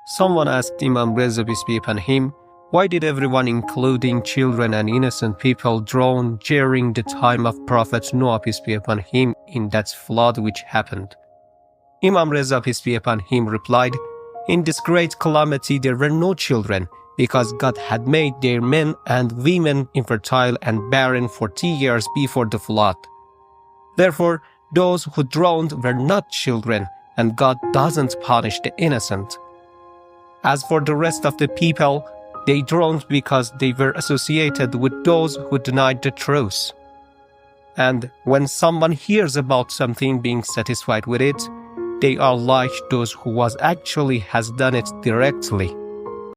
Someone asked Imam Reza, peace be upon him, why did everyone, including children and innocent people, drown during the time of Prophet Noah, peace be upon him, in that flood which happened? Imam Reza, peace be upon him, replied, in this great calamity there were no children, because God had made their men and women infertile and barren 40 years before the flood. Therefore, those who drowned were not children, and God doesn't punish the innocent. As for the rest of the people, they drowned because they were associated with those who denied the truth. And when someone hears about something being satisfied with it, they are like those who actually has done it directly.